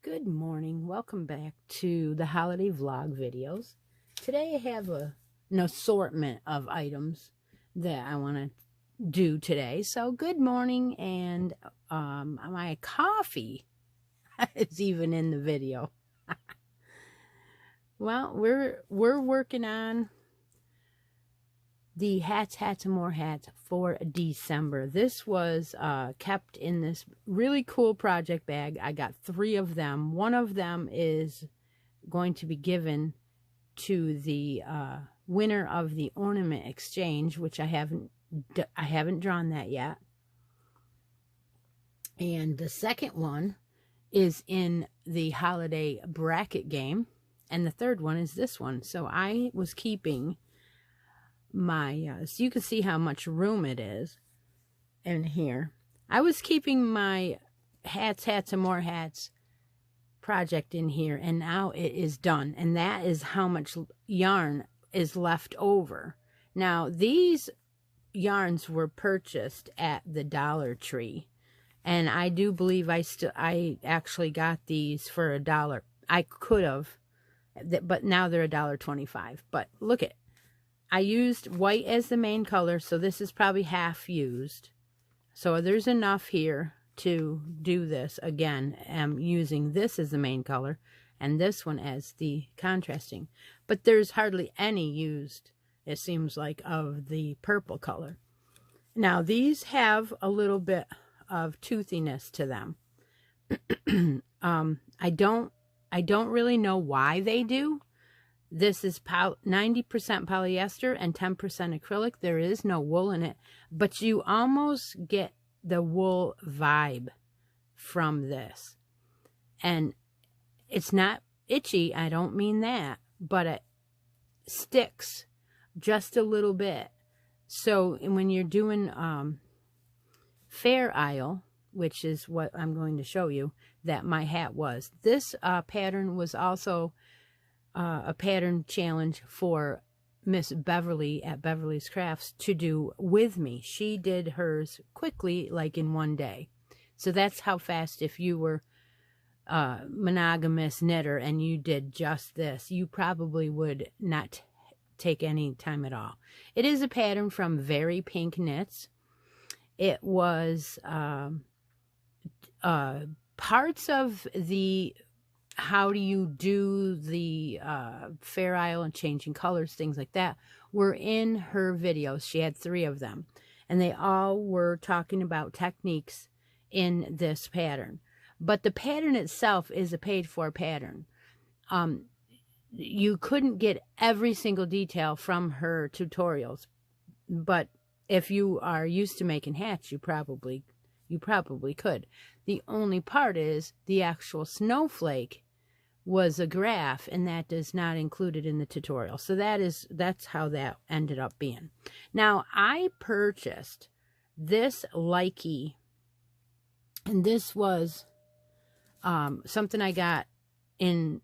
Good morning. Welcome back to the holiday vlog videos. Today I have an assortment of items that I want to do today. So good morning, and my coffee is even in the video. Well, we're working on the hats and more hats for December. This was kept in this really cool project bag. I got 3 of them. One of them is going to be given to the winner of the ornament exchange, which I haven't drawn that yet. And the second one is in the holiday bracket game, and the third one is this one. So I was keeping my so you can see how much room it is in here. I was keeping my hats and more hats project in here, and now it is done, and that is how much yarn is left over. Now these yarns were purchased at the Dollar Tree, and I do believe I actually got these for $1. I could have, but now they're $1.25. But look at, I used white as the main color, so this is probably half used. So there's enough here to do this. Again, I'm using this as the main color and this one as the contrasting. But there's hardly any used, it seems like, of the purple color. Now these have a little bit of toothiness to them. I don't really know why they do. This is 90% polyester and 10% acrylic. There is no wool in it, but you almost get the wool vibe from this. And it's not itchy, I don't mean that, but it sticks just a little bit. So when you're doing Fair Isle, which is what I'm going to show you that my hat was, this pattern was also a pattern challenge for Miss Beverly at Beverly's Crafts to do with me. She did hers quickly, like in one day. So that's how fast, if you were a monogamous knitter and you did just this, you probably would not take any time at all. It is a pattern from Very Pink Knits. It was parts of the how do you do the Fair Isle and changing colors, things like that, were in her videos. She had 3 of them, and they all were talking about techniques in this pattern. But the pattern itself is a paid-for pattern. You couldn't get every single detail from her tutorials, but if you are used to making hats, you probably could. The only part is the actual snowflake was a graph, and that is not included in the tutorial. So that's how that ended up being. Now I purchased this likey, and this was something I got in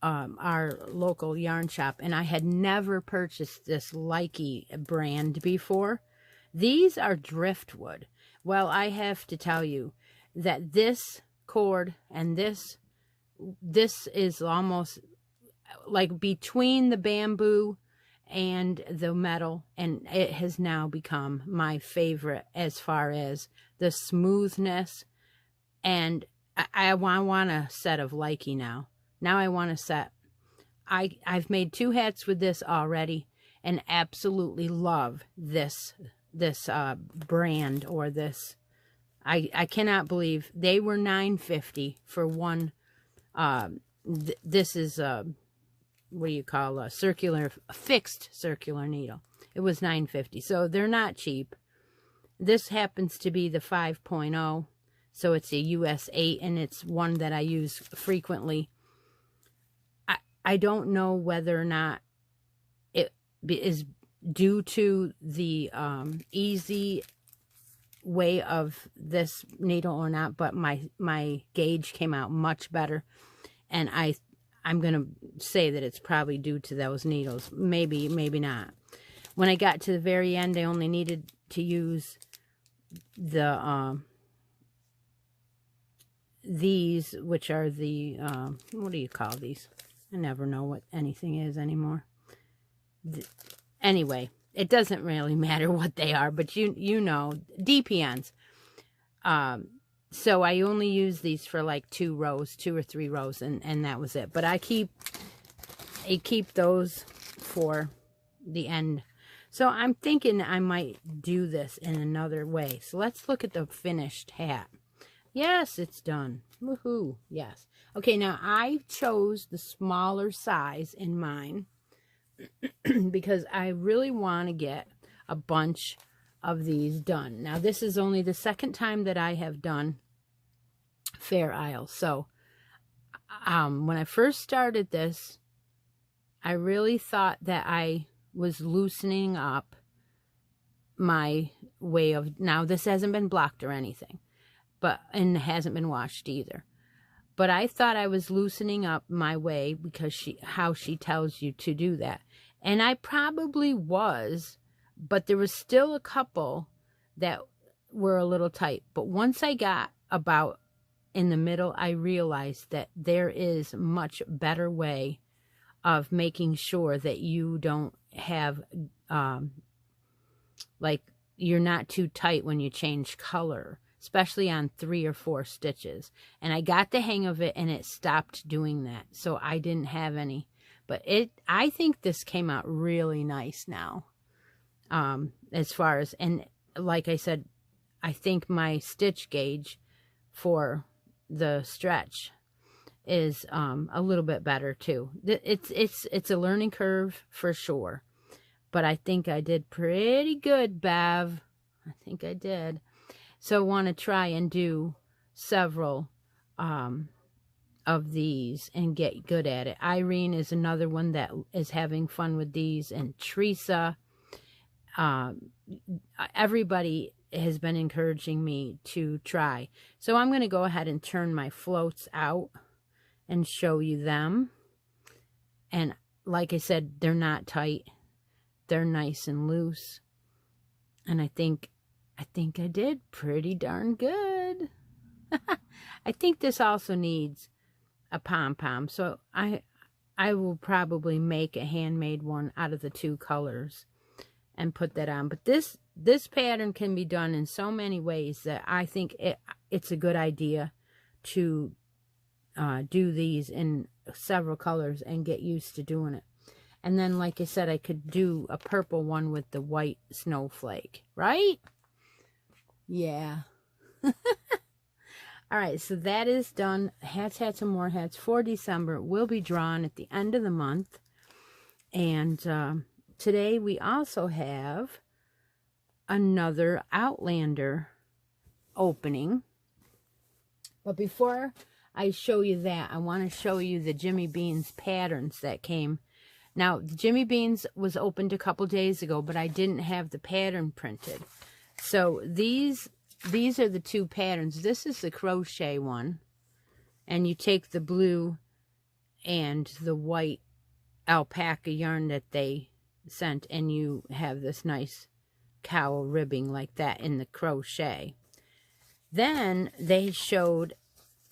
our local yarn shop, and I had never purchased this likey brand before. These are driftwood. Well, I have to tell you that this cord and this is almost like between the bamboo and the metal, and it has now become my favorite as far as the smoothness. And I want a set of Likey now. Now I want a set. I've made 2 hats with this already and absolutely love this brand, or this. I cannot believe they were $9.50 for one. This is what do you call a fixed circular needle. It was $9.50, so they're not cheap. This happens to be the 5.0, so it's a US 8, and it's one that I use frequently. I don't know whether or not it is due to the easy way of this needle or not, but my gauge came out much better, and I'm going to say that it's probably due to those needles. Maybe not. When I got to the very end, I only needed to use the these, which are the what do you call these? I never know what anything is anymore. Anyway, it doesn't really matter what they are, but you know, DPNs. So I only use these for like 2 or 3 rows, and that was it. But I keep those for the end. So I'm thinking I might do this in another way. So let's look at the finished hat. Yes, it's done. Woohoo. Yes. Okay, now I chose the smaller size in mine because I really want to get a bunch of these done. Now, this is only the second time that I have done Fair Isle. So when I first started this, I really thought that I was loosening up my way of, now this hasn't been blocked or anything, and it hasn't been washed either. But I thought I was loosening up my way because how she tells you to do that. And I probably was, but there was still a couple that were a little tight. But once I got about in the middle, I realized that there is a much better way of making sure that you don't have, like, you're not too tight when you change color, especially on 3 or 4 stitches. And I got the hang of it, and it stopped doing that. So I didn't have any. But I think this came out really nice now. As far as, and like I said, I think my stitch gauge for the stretch is a little bit better too. It's a learning curve for sure. But I think I did pretty good, Bev. I think I did. So I want to try and do several of these and get good at it. Irene is another one that is having fun with these, and Teresa. Everybody has been encouraging me to try. So I'm going to go ahead and turn my floats out and show you them. And like I said, they're not tight. They're nice and loose. And I think I did pretty darn good. I think this also needs a pom-pom. So I will probably make a handmade one out of the 2 colors and put that on. But this pattern can be done in so many ways that I think it's a good idea to do these in several colors and get used to doing it. And then, like I said, I could do a purple one with the white snowflake, right? Yeah. All right, so that is done. Hats, and more hats for December will be drawn at the end of the month. And today we also have another Outlander opening. But before I show you that, I want to show you the Jimmy Beans patterns that came. Now, the Jimmy Beans was opened a couple days ago, but I didn't have the pattern printed. So these are the 2 patterns. This is the crochet one, and you take the blue and the white alpaca yarn that they sent, and you have this nice cowl ribbing like that in the crochet. Then they showed,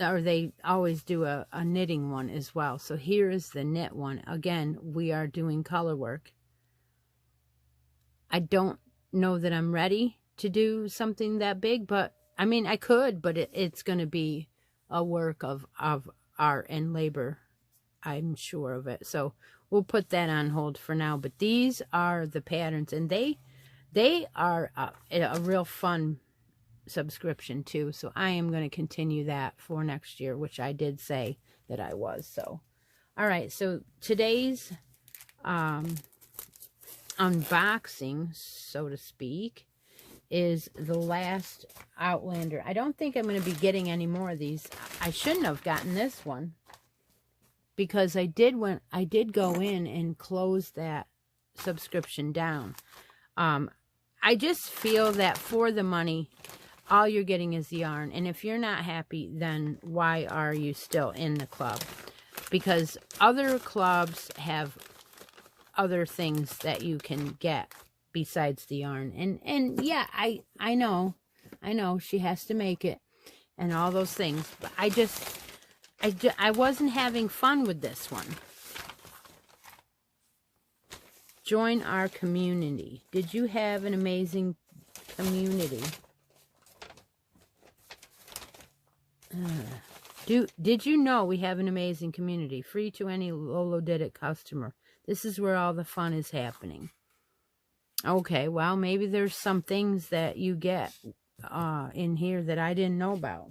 or they always do a knitting one as well. So here is the knit one. Again, we are doing color work. I don't know that I'm ready to do something that big, but I mean, I could, but it's going to be a work of art and labor. I'm sure of it. So we'll put that on hold for now. But these are the patterns, and they are a real fun subscription too. So I am going to continue that for next year, which I did say that I was. So, all right. So today's unboxing, so to speak, is the last Outlander. I don't think I'm going to be getting any more of these. I shouldn't have gotten this one, because I did go in and close that subscription down. I just feel that for the money, all you're getting is the yarn. And if you're not happy, then why are you still in the club? Because other clubs have other things that you can get besides the yarn. And yeah, I know she has to make it and all those things. But I wasn't having fun with this one. Join our community. Did you have an amazing community? Did you know we have an amazing community? Free to any Lolo Did It customer. This is where all the fun is happening. Okay, well, maybe there's some things that you get in here that I didn't know about.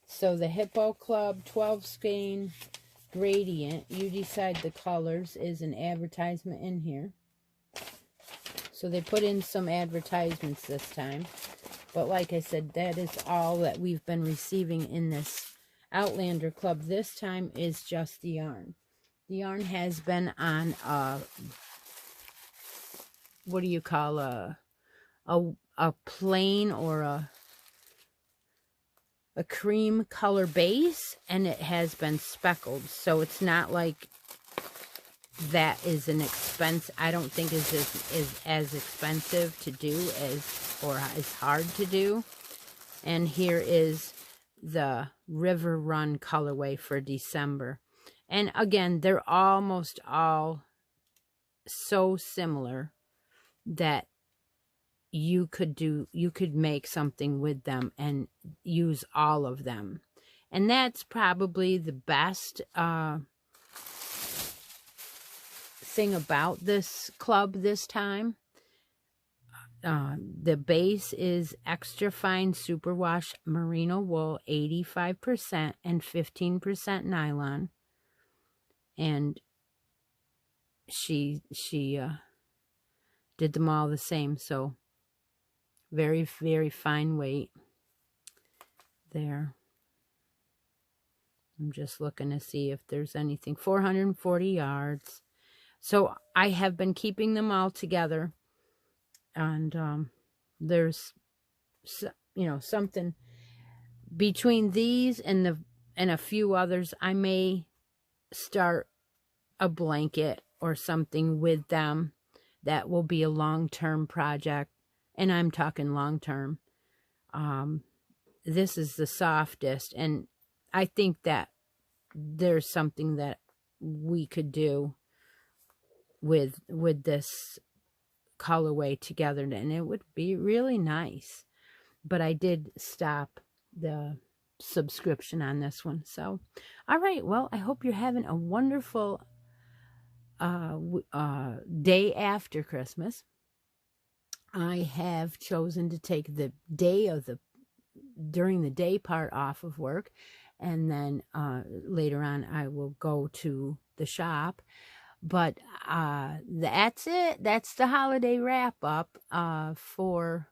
So the Hippo Club 12 skein gradient, you decide the colors, is an advertisement in here. So they put in some advertisements this time. But like I said, that is all that we've been receiving in this Outlander Club. This time is just the yarn. The yarn has been on what do you call a plain or a cream color base, and it has been speckled. So it's not like that is an expense. I don't think is as expensive to do or as hard to do. And here is the River Run colorway for December. And again, they're almost all so similar that you could make something with them and use all of them. And that's probably the best thing about this club this time. The base is extra fine superwash merino wool, 85% and 15% nylon. And she did them all the same, so very, very fine weight there. I'm just looking to see if there's anything. 440 yards. So I have been keeping them all together, and there's, you know, something between these and a few others. I may start a blanket or something with them that will be a long-term project, and I'm talking long-term. This is the softest, and I think that there's something that we could do with this colorway together, and it would be really nice. But I did stop the subscription on this one. So, all right, well, I hope you're having a wonderful day after Christmas. I have chosen to take the during the day part off of work, and then later on I will go to the shop. But that's it. That's the holiday wrap up for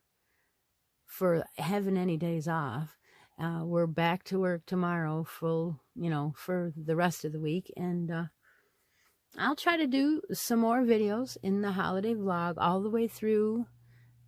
having any days off. We're back to work tomorrow full, you know, for the rest of the week, and I'll try to do some more videos in the holiday vlog all the way through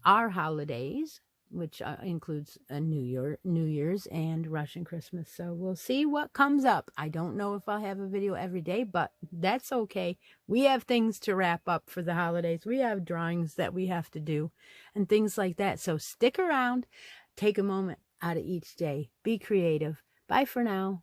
our holidays, which includes a New Year's and Russian Christmas. So we'll see what comes up. I don't know if I'll have a video every day, but that's okay. We have things to wrap up for the holidays. We have drawings that we have to do and things like that. So stick around. Take a moment out of each day. Be creative. Bye for now.